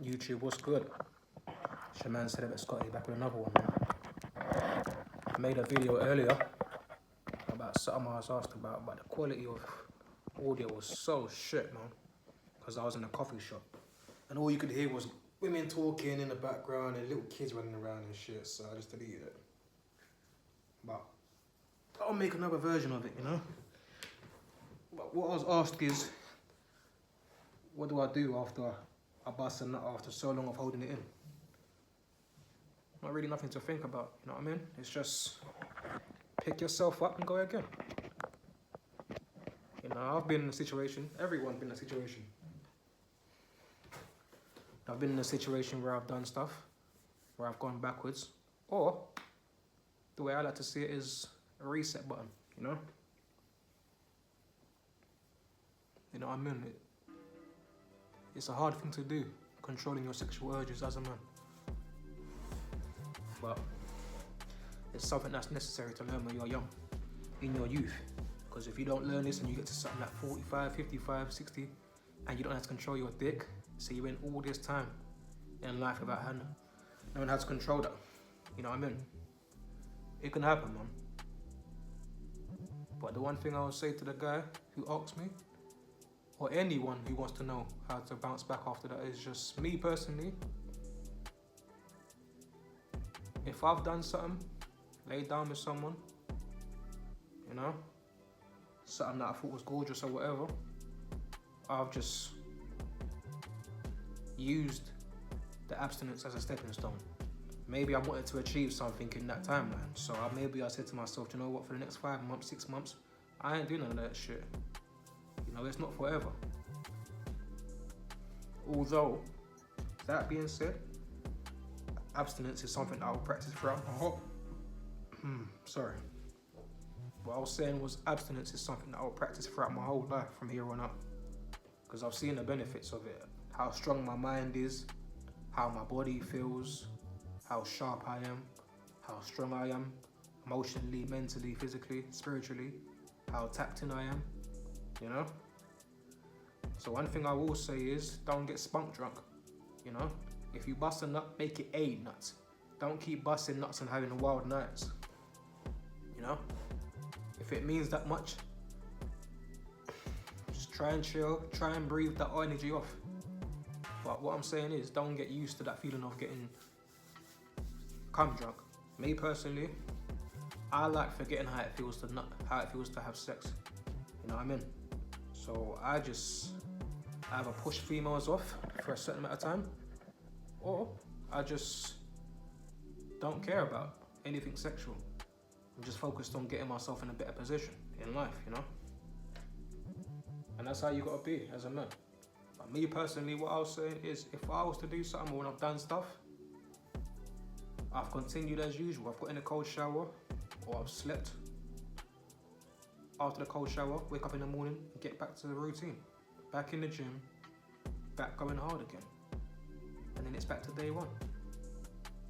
YouTube, what's good? It's your man Celibacy Scotty back with another one, man. I made a video earlier about something I was asked about, but the quality of audio was so shit, man. Because I was in a coffee shop and all you could hear was women talking in the background and little kids running around and shit, so I just deleted it. But I'll make another version of it, you know? But what I was asked is, what do I do after I bust a nut after so long of holding it in? Not really nothing to think about, you know what I mean? It's just pick yourself up and go again. You know, I've been in a situation, everyone's been in a situation. I've been in a situation where I've done stuff, where I've gone backwards, or the way I like to see it is a reset button, you know? You know what I mean? It's a hard thing to do, controlling your sexual urges as a man. But it's something that's necessary to learn when you're young, in your youth. Because if you don't learn this and you get to something like 45, 55, 60, and you don't have to control your dick, so you went all this time in life without knowing how to control that. You know what I mean? It can happen, man. But the one thing I would say to the guy who asks me, or anyone who wants to know how to bounce back after that, is just me personally. If I've done something, laid down with someone, you know, something that I thought was gorgeous or whatever, I've just used the abstinence as a stepping stone. Maybe I wanted to achieve something in that timeline, so maybe I said to myself, you know what, for the next 5 months, 6 months, I ain't doing none of that shit. You know, it's not forever. Although, that being said, abstinence is something I will practice throughout my whole... Sorry. What I was saying was abstinence is something that I will practice throughout my whole life from here on out. Because I've seen the benefits of it. How strong my mind is, how my body feels, how sharp I am, how strong I am, emotionally, mentally, physically, spiritually, how tapped in I am, you know? So one thing I will say is, don't get spunk drunk, you know? If you bust a nut, make it a nut. Don't keep busting nuts and having wild nights, you know? If it means that much, just try and chill, try and breathe that energy off. But what I'm saying is, don't get used to that feeling of getting cum drunk. Me personally, I like forgetting how it feels to nut, how it feels to have sex. You know what I mean? So I just either push females off for a certain amount of time, or I just don't care about anything sexual. I'm just focused on getting myself in a better position in life, you know? And that's how you gotta be as a man. But me personally, what I was saying is, if I was to do something when I've done stuff, I've continued as usual. I've got in a cold shower, or I've slept after the cold shower, wake up in the morning, and get back to the routine. Back in the gym, back going hard again. And then it's back to day one,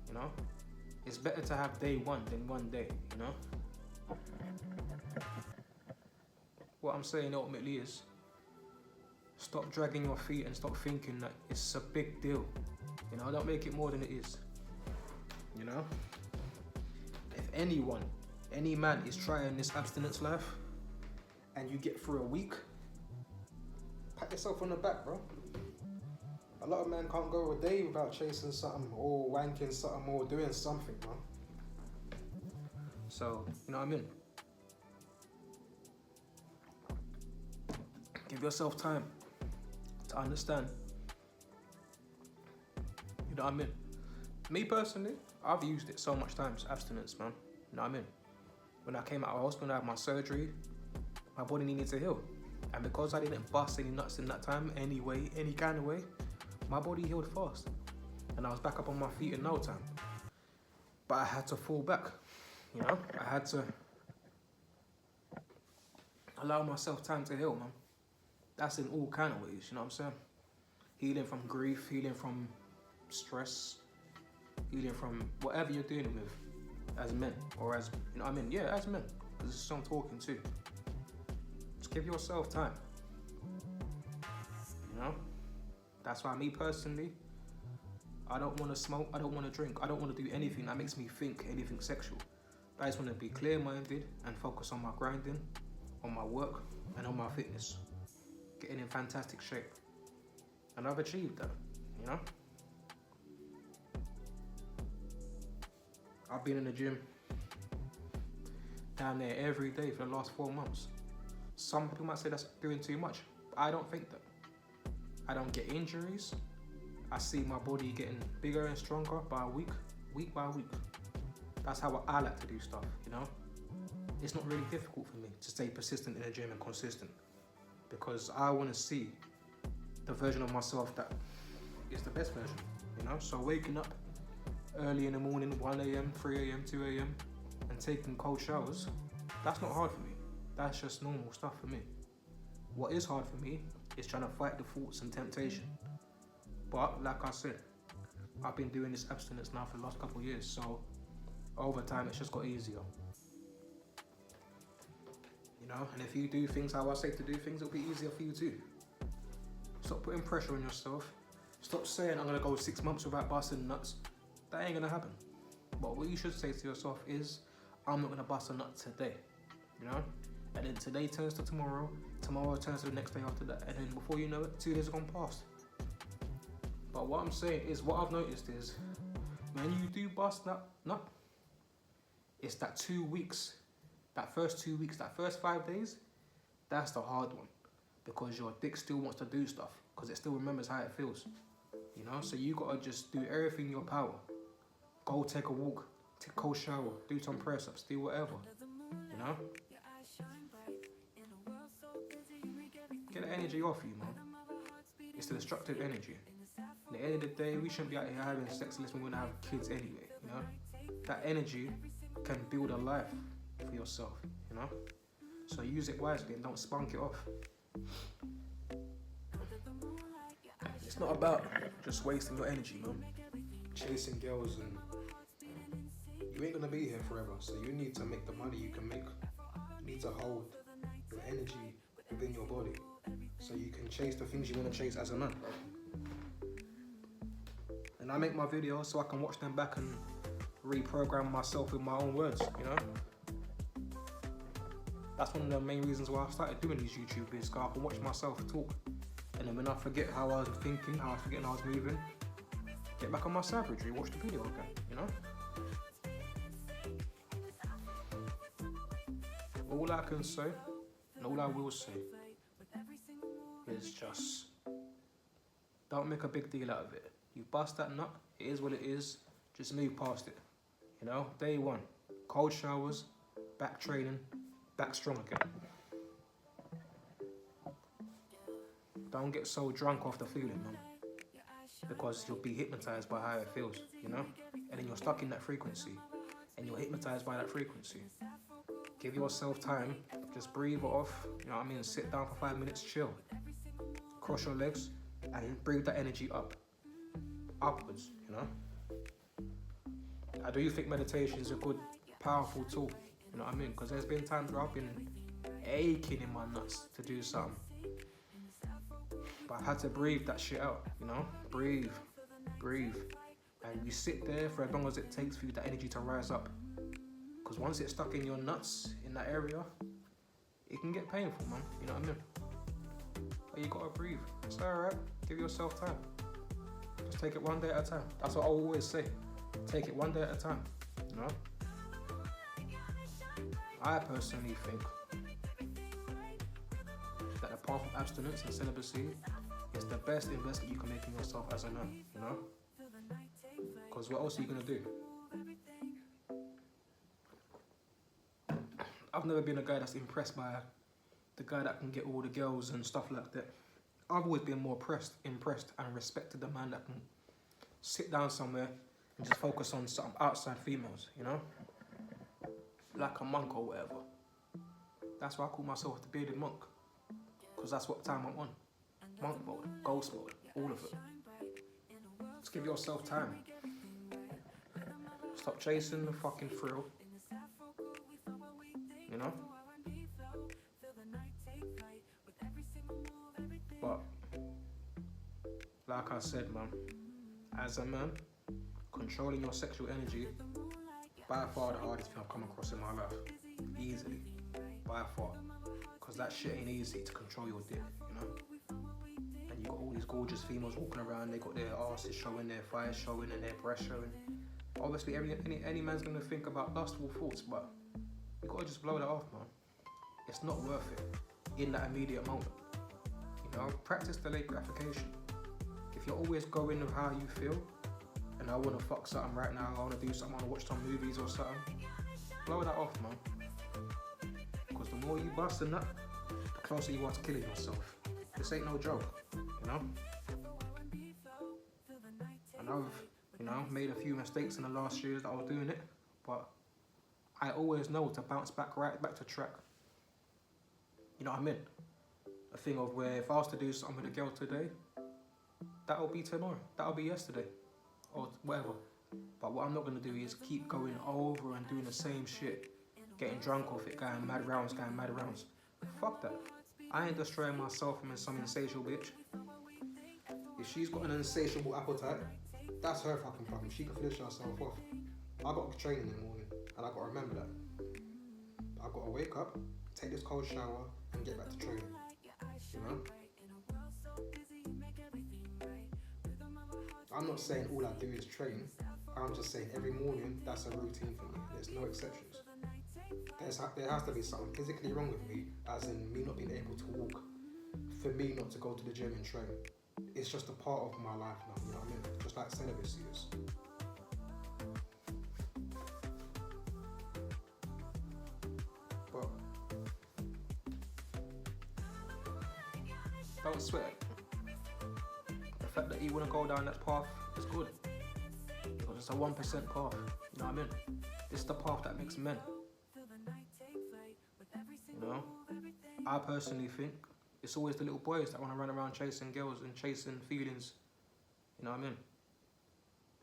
you know? It's better to have day one than one day, you know? What I'm saying ultimately is, stop dragging your feet and stop thinking that it's a big deal. You know, don't make it more than it is. You know? If anyone, any man is trying this abstinence life and you get through a week, pat yourself on the back, bro. A lot of men can't go a day without chasing something or wanking something or doing something, man. So, you know what I mean? Give yourself time to understand. You know what I mean? Me personally, I've used it so much times, abstinence, man. You know what I mean? When I came out of hospital, I had my surgery, my body needed to heal. And because I didn't bust any nuts in that time, any way, any kind of way, my body healed fast. And I was back up on my feet in no time. But I had to fall back, you know? I had to allow myself time to heal, man. That's in all kind of ways, you know what I'm saying? Healing from grief, healing from stress, healing from whatever you're dealing with as men, or as, you know what I mean? Yeah, as men, because this is what I'm talking to. Just give yourself time, you know? That's why me personally, I don't want to smoke. I don't want to drink. I don't want to do anything that makes me think anything sexual. I just want to be clear-minded and focus on my grinding, on my work, and on my fitness. Getting in fantastic shape. And I've achieved that, you know? I've been in the gym down there every day for the last 4 months. Some people might say that's doing too much, but I don't think that. I don't get injuries. I see my body getting bigger and stronger by week by week. That's how I like to do stuff, you know? It's not really difficult for me to stay persistent in the gym and consistent, because I want to see the version of myself that is the best version, you know? So waking up early in the morning, 1 a.m., 3 a.m., 2 a.m., and taking cold showers, that's not hard for me. That's just normal stuff for me. What is hard for me is trying to fight the thoughts and temptation. But like I said, I've been doing this abstinence now for the last couple of years, so over time it's just got easier. You know, and if you do things how I say to do things, it'll be easier for you too. Stop putting pressure on yourself. Stop saying I'm gonna go 6 months without busting nuts. That ain't gonna happen. But what you should say to yourself is, I'm not gonna bust a nut today, you know? And then today turns to tomorrow, tomorrow turns to the next day after that, and then before you know it, 2 days have gone past. But what I'm saying is, what I've noticed is, when you do bust that nut, it's that 2 weeks, that first 2 weeks, that first 5 days, that's the hard one. Because your dick still wants to do stuff, because it still remembers how it feels, you know? So you gotta just do everything in your power. Go take a walk, take a cold shower, do some press-ups, do whatever, you know? Get the energy off you, man. It's the destructive energy. At the end of the day, we shouldn't be out here having sex unless we're gonna have kids anyway, you know? That energy can build a life for yourself, you know? So use it wisely and don't spunk it off. It's not about just wasting your energy, man. Chasing girls, and you ain't gonna be here forever, so you need to make the money you can make. You need to hold your energy within your body so you can chase the things you want to chase as a man. And I make my videos so I can watch them back and reprogram myself with my own words, you know? That's one of the main reasons why I started doing these YouTube videos, because I can watch myself talk. And then when I forget how I was thinking, how I was forgetting how I was moving, get back on my savagery, watch the video again, you know? All I can say, and all I will say, is just don't make a big deal out of it. You bust that nut, it is what it is, just move past it. You know, day one, cold showers, back training, back strong again. Don't get so drunk off the feeling, man, because you'll be hypnotized by how it feels, you know? And then you're stuck in that frequency, and you're hypnotized by that frequency. Give yourself time, just breathe it off, you know what I mean? Sit down for 5 minutes, chill. Cross your legs, and breathe that energy up. Upwards, you know? I do think meditation is a good, powerful tool, you know what I mean? Because there's been times where I've been aching in my nuts to do something. But I've had to breathe that shit out, you know? Breathe. And you sit there for as long as it takes for you, that energy to rise up. Because once it's stuck in your nuts, in that area, it can get painful, man. You know what I mean? But you gotta breathe. It's alright. Give yourself time. Just take it one day at a time. That's what I always say. Take it one day at a time. You know? I personally think that the path of abstinence and celibacy is the best investment you can make in yourself as a man, you know? Because what else are you gonna do? I've never been a guy that's impressed by the guy that can get all the girls and stuff like that. I've always been more impressed and respected the man that can sit down somewhere and just focus on some outside females, you know? Like a monk or whatever. That's why I call myself the bearded monk. Because that's what time I'm on. Monk mode, ghost mode, all of it. Just give yourself time. Stop chasing the fucking thrill. You know? But, like I said, man, As a man, controlling your sexual energy, by far the hardest thing I've come across in my life. Easily. By far. Because that shit ain't easy to control your dick, you know? And you got all these gorgeous females walking around, they got their asses showing, their thighs showing, and their breasts showing. Obviously, any man's gonna think about lustful thoughts, but you gotta just blow that off, man. It's not worth it in that immediate moment. You know, practice delayed gratification. If you're always going with how you feel, and I wanna fuck something right now, I wanna do something, I wanna watch some movies or something, blow that off, man. Because the more you bust in that, the closer you are to killing yourself. This ain't no joke, you know? And I've, made a few mistakes in the last years that I was doing it, but I always know to bounce right back to track. You know what I mean? A thing of where if I was to do something with a girl today, that'll be tomorrow, that'll be yesterday, or whatever. But what I'm not gonna do is keep going over and doing the same shit, getting drunk off it, going mad rounds. Fuck that. I ain't destroying myself from some insatiable bitch. If she's got an insatiable appetite, that's her fucking problem. She can finish herself off. I got to train in the morning, and I got to remember that. I got to wake up, take this cold shower, and get back to training. You know? I'm not saying all I do is train. I'm just saying every morning that's a routine for me. There's no exceptions. There has to be something physically wrong with me, as in me not being able to walk, for me not to go to the gym and train. It's just a part of my life now, you know what I mean? Just like celibacy is. But don't sweat it. The fact that you want to go down that path is good. Because it's a 1% path, you know what I mean? This is the path that makes men. You know? I personally think it's always the little boys that want to run around chasing girls and chasing feelings. You know what I mean?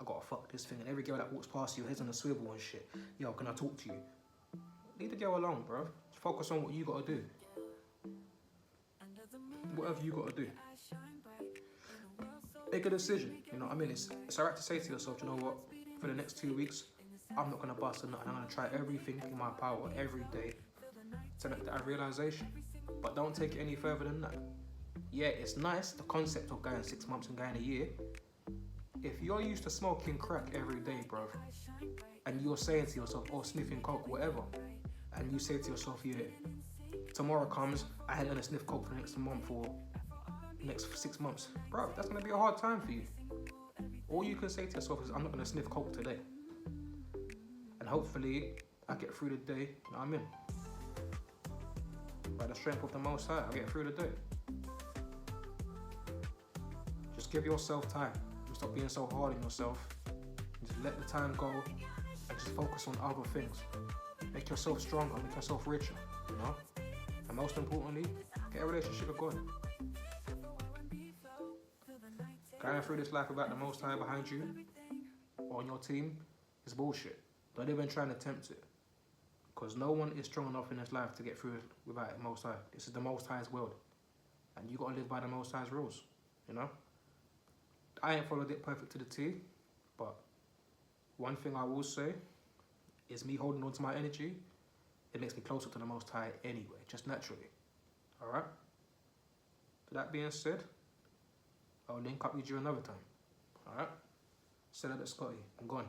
I gotta fuck this thing, and every girl that walks past you, head's on a swivel and shit. Yo, can I talk to you? Leave the girl alone, bro. Just focus on what you gotta do. Whatever you gotta do. Make a decision, you know what I mean? It's alright to say to yourself, you know what? For the next 2 weeks, I'm not gonna bust a nut, and I'm gonna try everything in my power every day to make that a realization. But don't take it any further than that. Yeah, it's nice, the concept of going 6 months and going a year. If you're used to smoking crack every day, bro, and you're saying to yourself, or sniffing coke, whatever, and you say to yourself, yeah, tomorrow comes, I ain't gonna sniff coke for the next month or next 6 months, bro, that's gonna be a hard time for you. All you can say to yourself is, I'm not gonna sniff coke today. And hopefully, I get through the day, you know what I mean? By the strength of the Most High, I get through the day. Just give yourself time. Stop being so hard on yourself. Just let the time go and just focus on other things. Make yourself stronger, make yourself richer, you know? And most importantly, get a relationship with God. Going through this life without the Most High behind you or on your team is bullshit. Don't even try and attempt it. Because no one is strong enough in this life to get through it without the Most High. This is the Most High's world. And you got to live by the Most High's rules, you know? I ain't followed it perfect to the T, but one thing I will say is me holding on to my energy, it makes me closer to the Most High anyway, just naturally. Alright? So that being said, I'll link up with you another time. Alright? Celibacy Scotty, I'm gone.